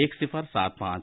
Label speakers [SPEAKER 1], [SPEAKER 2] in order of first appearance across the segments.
[SPEAKER 1] 1075।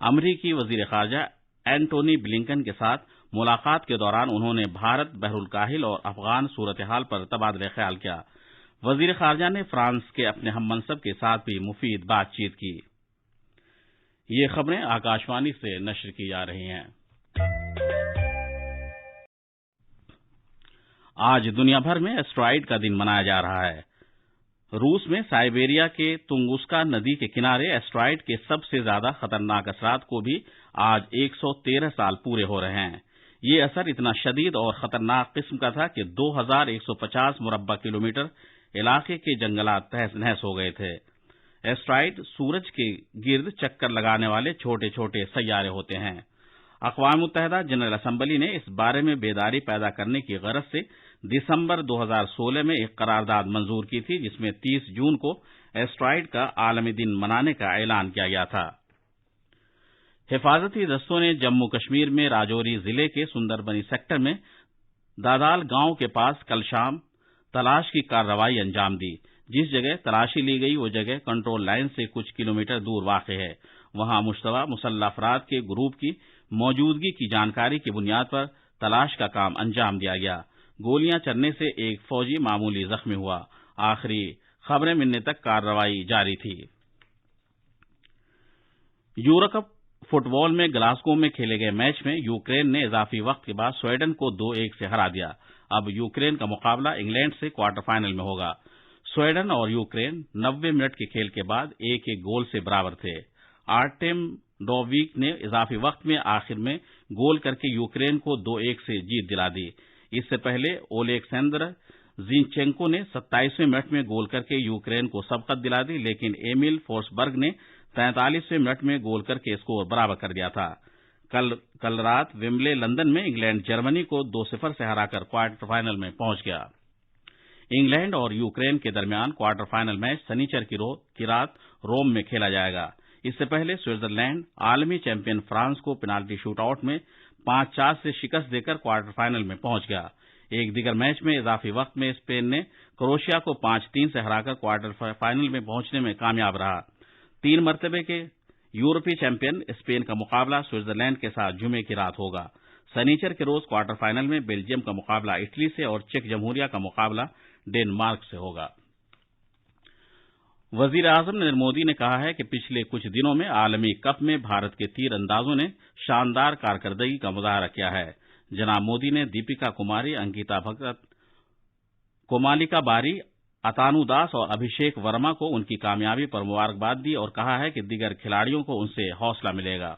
[SPEAKER 1] امریکی وزیر خارجہ اینٹونی بلنکن کے ساتھ ملاقات کے دوران انہوں نے بھارت بحر الکاہل اور افغان صورتحال پر تبادلہ خیال کیا۔ وزیر خارجہ نے فرانس کے اپنے ہم منصب کے ساتھ بھی مفید بات چیت کی۔ یہ خبریں آکاشوانی سے نشر کی جا رہی ہیں۔ آج دنیا بھر میں ایسٹرائیڈ کا دن منایا جا رہا ہے۔ روس میں سائبیریا کے تنگسکا ندی کے کنارے ایسٹرائیڈ کے سب سے زیادہ خطرناک اثرات کو بھی آج 113 سال پورے ہو رہے ہیں۔ یہ اثر اتنا شدید اور خطرناک قسم کا تھا کہ 2150 مربع کلومیٹر علاقے کے جنگلات تہس نہس ہو گئے تھے۔ ایسٹرائیڈ سورج کے گرد چکر لگانے والے چھوٹے چھوٹے سیارے ہوتے ہیں۔ اقوام متحدہ جنرل اسمبلی نے اس بارے میں بیداری پیدا کرنے کی غرض سے دسمبر 2016 میں ایک قرارداد منظور کی تھی، جس میں 30 جون کو ایسٹرائیڈ کا عالمی دن منانے کا اعلان کیا گیا تھا۔ حفاظتی دستوں نے جموں کشمیر میں راجوری ضلع کے سندربنی سیکٹر میں دادال گاؤں کے پاس کل شام تلاش کی کارروائی انجام دی۔ جس جگہ تلاشی لی گئی وہ جگہ کنٹرول لائن سے کچھ کلومیٹر دور واقع ہے۔ وہاں مشتبہ مسلح افراد کے گروپ کی موجودگی کی جانکاری کی بنیاد پر تلاش کا کام انجام دیا گیا۔ گولیاں چلنے سے ایک فوجی معمولی زخمی ہوا۔ آخری خبریں ملنے تک کارروائی جاری تھی۔ یورو کپ فٹ بال میں گلاسگو میں کھیلے گئے میچ میں یوکرین نے اضافی وقت کے بعد سویڈن کو 2-1 سے ہرا دیا۔ اب یوکرین کا مقابلہ انگلینڈ سے کوارٹر فائنل میں ہوگا۔ سویڈن اور یوکرین 90 منٹ کے کھیل کے بعد 1-1 گول سے برابر تھے۔ آرٹیم ڈوویک نے اضافی وقت میں آخر میں گول کر کے یوکرین کو 2-1 سے جیت دلا دی۔ اس سے پہلے اولیکسینڈر زینچینکو نے 27ویں منٹ میں گول کر کے یوکرین کو سبقت دلا دی، لیکن ایمیل فورسبرگ نے 43ویں منٹ میں گول کر کے اسکور برابر کر دیا تھا۔ کل رات ویمبلے لندن میں انگلینڈ جرمنی کو 2-0 سے ہرا کر کوارٹر فائنل میں پہنچ گیا۔ انگلینڈ اور یوکرین کے درمیان کوارٹر فائنل میچ سنیچر کی رات روم میں کھیلا جائے گا۔ اس سے پہلے سوئٹزرلینڈ عالمی چیمپئن فرانس کو پینالٹی شوٹ آؤٹ میں 5-4 سے شکست دے کر کوارٹر فائنل میں پہنچ گیا۔ ایک دیگر میچ میں اضافی وقت میں اسپین نے کروشیا کو 5-3 سے ہرا کر کوارٹر فائنل میں پہنچنے میں کامیاب رہا۔ 3 مرتبے کے یورپی چیمپئن اسپین کا مقابلہ سوئٹزرلینڈ کے ساتھ جمعے کی رات ہوگا۔ سنیچر کے روز کوارٹر فائنل میں بیلجیم کا مقابلہ اٹلی سے اور چیک جمہوریہ کا مقابلہ ڈنمارک سے ہوگا۔ وزیر اعظم نریندر مودی نے کہا ہے کہ پچھلے کچھ دنوں میں عالمی کپ میں بھارت کے تیر اندازوں نے شاندار کارکردگی کا مظاہرہ کیا ہے۔ جناب مودی نے دیپیکا کماری، انکتا بھگت، کومالیکا باری، اتانو داس اور ابھیشیک ورما کو ان کی کامیابی پر مبارکباد دی اور کہا ہے کہ دیگر کھلاڑیوں کو ان سے حوصلہ ملے گا۔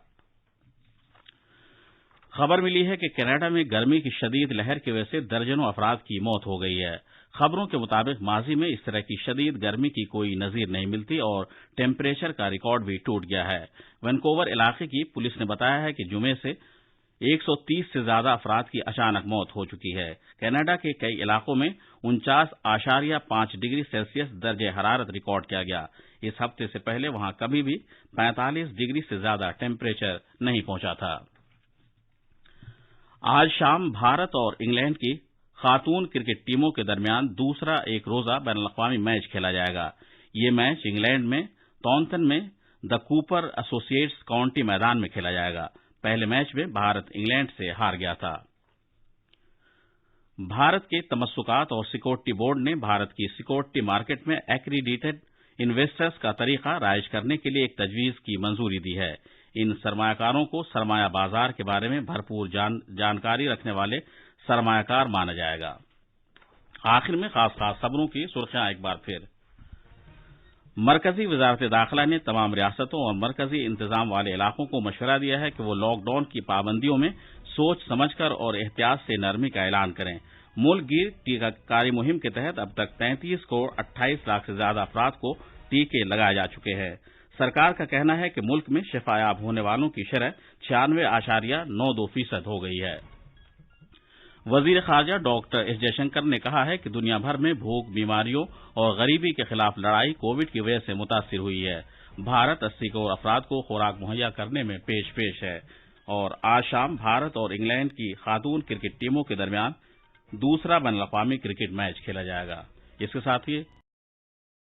[SPEAKER 1] خبر ملی ہے کہ کینیڈا میں گرمی کی شدید لہر کی وجہ سے درجنوں افراد کی موت ہو گئی ہے۔ خبروں کے مطابق ماضی میں اس طرح کی شدید گرمی کی کوئی نظیر نہیں ملتی اور ٹیمپریچر کا ریکارڈ بھی ٹوٹ گیا ہے۔ وینکوور علاقے کی پولیس نے بتایا ہے کہ جمعے سے 130 سے زیادہ افراد کی اچانک موت ہو چکی ہے۔ کینیڈا کے کئی علاقوں میں 49.5 ڈگری سیلسیس درجہ حرارت ریکارڈ کیا گیا۔ اس ہفتے سے پہلے وہاں کبھی بھی 45 ڈگری سے زیادہ ٹیمپریچر نہیں پہنچا تھا۔ آج شام بھارت اور انگلینڈ کی خاتون کرکٹ ٹیموں کے درمیان دوسرا ایک روزہ بین الاقوامی میچ کھیلا جائے گا۔ یہ میچ انگلینڈ میں تونتن میں دا کوپر ایسوسی ایٹس کاؤنٹی میدان میں کھیلا جائے گا۔ پہلے میچ میں بھارت انگلینڈ سے ہار گیا تھا۔ بھارت کے تمسکات اور سیکورٹی بورڈ نے بھارت کی سیکورٹی مارکیٹ میں ایکریڈیٹڈ انویسٹرز کا طریقہ رائج کرنے کے لیے ایک تجویز کی منظوری دی ہے۔ ان سرمایہ کاروں کو سرمایہ بازار کے بارے میں بھرپور جانکاری رکھنے والے سرمایہ کار مانا جائے گا۔ آخر میں خاص خبروں کی سرخیاں ایک بار پھر۔ مرکزی وزارت داخلہ نے تمام ریاستوں اور مرکزی انتظام والے علاقوں کو مشورہ دیا ہے کہ وہ لاک ڈاؤن کی پابندیوں میں سوچ سمجھ کر اور احتیاط سے نرمی کا اعلان کریں۔ ملک گیر ٹیکہ کاری مہم کے تحت اب تک 33.28 لاکھ سے زیادہ افراد کو ٹیکے لگائے جا چکے ہیں۔ سرکار کا کہنا ہے کہ ملک میں شفا یاب ہونے والوں کی شرح 96.92% ہو گئی ہے۔ وزیر خارجہ ڈاکٹر ایس جے شنکر نے کہا ہے کہ دنیا بھر میں بھوک، بیماریوں اور غریبی کے خلاف لڑائی کووڈ کی وجہ سے متاثر ہوئی ہے۔ بھارت 80 کروڑ افراد کو خوراک مہیا کرنے میں پیش ہے اور آج شام بھارت اور انگلینڈ کی خاتون کرکٹ ٹیموں کے درمیان دوسرا بین الاقوامی کرکٹ میچ کھیلا جائے گا۔ اس کے ساتھ ہی